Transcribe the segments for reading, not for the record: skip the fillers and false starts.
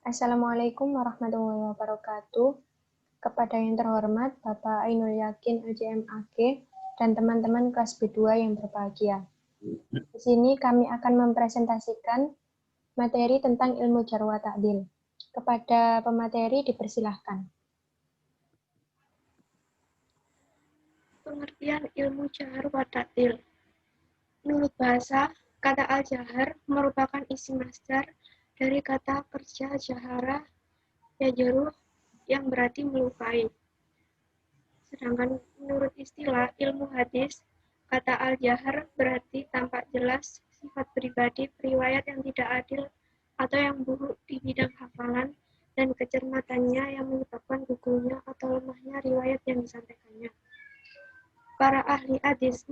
Assalamualaikum warahmatullahi wabarakatuh. Kepada yang terhormat Bapak Ainul Yakin LCMAG dan teman-teman kelas B2 yang berbahagia. Di sini kami akan mempresentasikan materi tentang ilmu Jarh wa Ta'dil. Kepada pemateri dipersilahkan. Pengertian ilmu Jarh wa Ta'dil. Menurut bahasa, kata al-jahr merupakan isim masdar dari kata kerja jahara yajruh yang berarti melukai. Sedangkan menurut istilah ilmu hadis, kata al-jahr berarti tampak jelas sifat pribadi periwayat yang tidak adil atau yang buruk di bidang hafalan dan kecermatannya yang menyebabkan gugurnya atau lemahnya riwayat yang disampaikannya. Para ahli hadis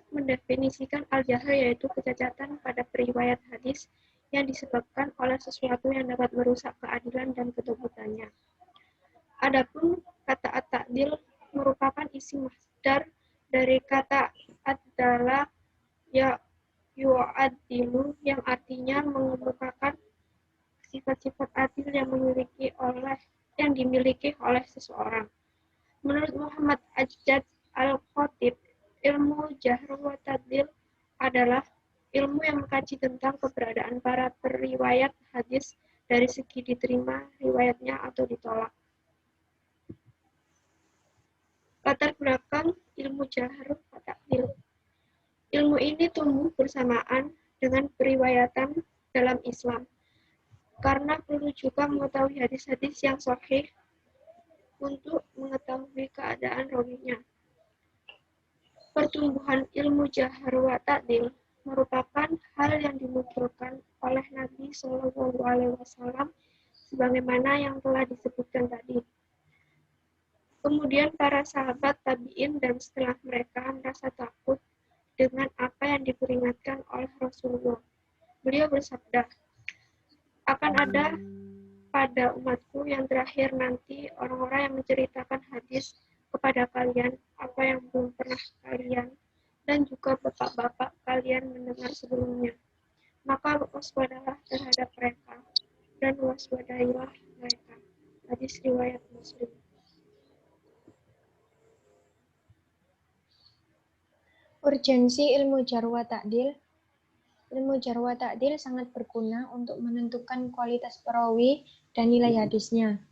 mendefinisikan al-jahr yaitu kecacatan pada periwayat hadis yang disebabkan oleh sesuatu yang dapat merusak keadilan dan kedobutannya. Adapun kata at-ta'dil merupakan isim masdar dari kata ad-dala yu'addilu yang artinya mengemukakan sifat-sifat adil yang dimiliki oleh seseorang. Menurut Muhammad Ajjad Al-Khatib, ilmu Jarh wa Ta'dil adalah ilmu yang mengkaji tentang keberadaan para periwayat hadis dari segi diterima riwayatnya atau ditolak. Latar belakang ilmu Jarh wa Ta'dil. Ilmu ini tumbuh bersamaan dengan periwayatan dalam Islam, karena perlu juga mengetahui hadis-hadis yang sahih untuk mengetahui keadaan rawinya. Pertumbuhan ilmu Jarh wa Ta'dil merupakan hal yang dinukilkan oleh Nabi SAW sebagaimana yang telah disebutkan tadi. Kemudian para sahabat tabi'in dan setelah mereka merasa takut dengan apa yang diperingatkan oleh Rasulullah. Beliau bersabda, akan ada pada umatku yang terakhir nanti orang-orang yang menceritakan hadis kepada kalian apa yang belum pernah kalian dan juga bapak-bapak kalian mendengar sebelumnya. Maka waspadalah terhadap mereka dan waspadailah mereka. Hadis riwayat Muslim. Urgensi ilmu Jarh wa Ta'dil. Ilmu Jarh wa Ta'dil sangat berguna untuk menentukan kualitas perawi dan nilai hadisnya.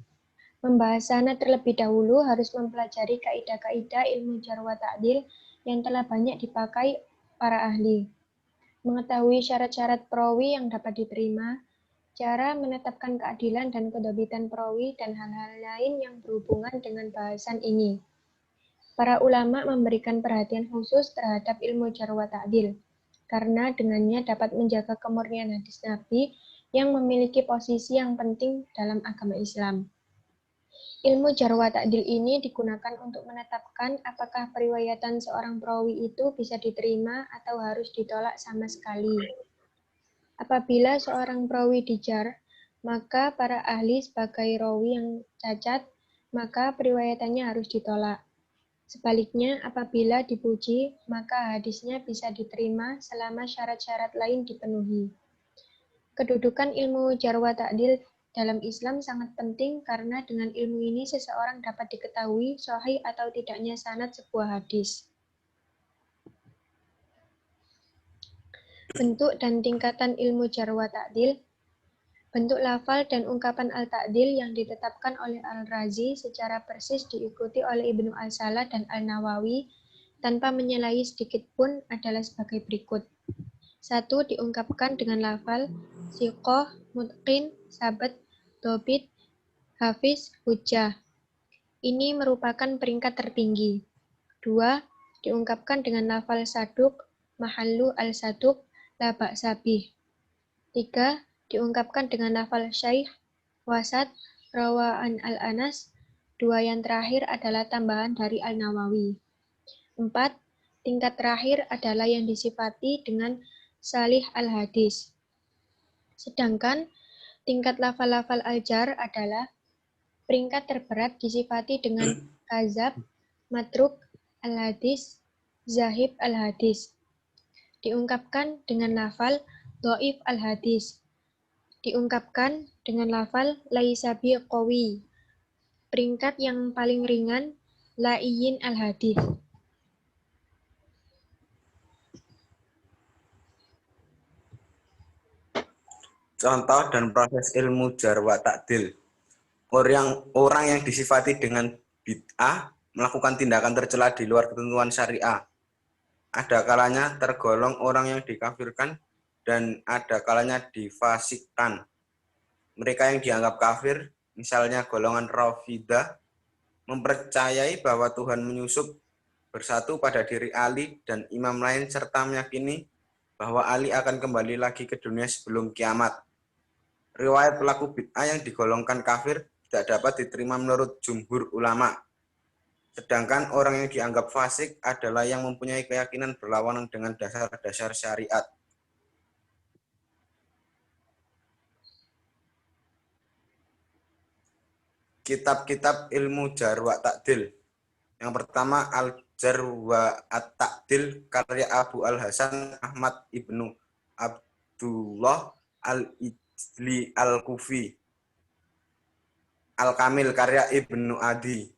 Membahas sanad terlebih dahulu harus mempelajari kaidah-kaidah ilmu Jarh wa Ta'dil yang telah banyak dipakai para ahli. Mengetahui syarat-syarat perawi yang dapat diterima, cara menetapkan keadilan dan kedobitan perawi, dan hal-hal lain yang berhubungan dengan bahasan ini. Para ulama memberikan perhatian khusus terhadap ilmu Jarh wa Ta'dil, karena dengannya dapat menjaga kemurnian hadis Nabi yang memiliki posisi yang penting dalam agama Islam. Ilmu Jarh wa Ta'dil ini digunakan untuk menetapkan apakah periwayatan seorang perawi itu bisa diterima atau harus ditolak sama sekali. Apabila seorang perawi dijarh, maka para ahli sebagai rawi yang cacat, maka periwayatannya harus ditolak. Sebaliknya, apabila dipuji, maka hadisnya bisa diterima selama syarat-syarat lain dipenuhi. Kedudukan ilmu Jarh wa Ta'dil dalam Islam sangat penting karena dengan ilmu ini seseorang dapat diketahui sahih atau tidaknya sanad sebuah hadis. Bentuk dan tingkatan ilmu Jarh wa Ta'dil. Bentuk lafal dan ungkapan al-ta'dil yang ditetapkan oleh Al-Razi secara persis diikuti oleh Ibnu Al-Salah dan Al-Nawawi tanpa menyalahi sedikit pun adalah sebagai berikut. 1. Diungkapkan dengan lafal siqah, mutqin, sabat, dobit, hafiz, hujjah. Ini merupakan peringkat tertinggi. 2. Diungkapkan dengan lafal saduk, mahallu al-saduk, la ba'sa bih. 3. Diungkapkan dengan lafal syaikh, wasat, rawaan al-anas. 2 yang terakhir adalah tambahan dari Al-Nawawi. 4. Tingkat terakhir adalah yang disifati dengan salih al-hadis. Sedangkan tingkat lafal-lafal al-jarh adalah peringkat terberat disifati dengan kazab, matruk, al-hadis, zahib al-hadis. Diungkapkan dengan lafal dhaif al-hadis. diungkapkan dengan lafal laisa bi qawi. Peringkat yang paling ringan la'iyyin al-hadits. Contoh dan proses ilmu jar wa ta'dil. Orang yang disifati dengan bid'ah melakukan tindakan tercela di luar ketentuan syariah. Ada kalanya tergolong orang yang dikafirkan dan ada kalanya difasikkan. Mereka yang dianggap kafir, misalnya golongan Rafidah, mempercayai bahwa Tuhan menyusup bersatu pada diri Ali dan imam lain serta meyakini bahwa Ali akan kembali lagi ke dunia sebelum kiamat. Riwayat pelaku bid'ah yang digolongkan kafir tidak dapat diterima menurut jumhur ulama. Sedangkan orang yang dianggap fasik adalah yang mempunyai keyakinan berlawanan dengan dasar-dasar syariat. Kitab-kitab ilmu jar wa ta'dil. Yang pertama Al-Jar wa At-Ta'dil karya Abu Al-Hasan Ahmad Ibnu Abdullah Al-Ijli Al-Kufi. Al-Kamil karya Ibnu Adi.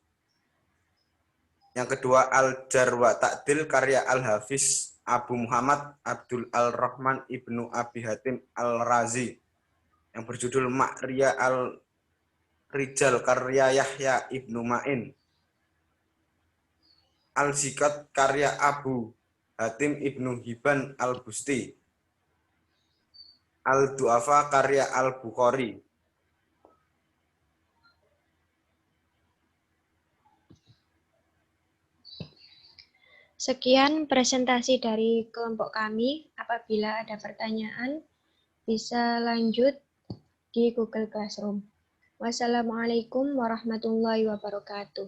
Yang kedua Al-Jar wa Ta'dil karya Al-Hafiz Abu Muhammad Abdul Al-Rahman Ibnu Abi Hatim Al-Razi. Yang berjudul Ma'riya Al-Rijal karya Yahya Ibnu Ma'in. Al-Zikat karya Abu Hatim Ibnu Hibban Al-Busti. Al-Du'afa karya Al-Bukhari. Sekian presentasi dari kelompok kami. Apabila ada pertanyaan, bisa lanjut di Google Classroom. Wassalamualaikum warahmatullahi wabarakatuh.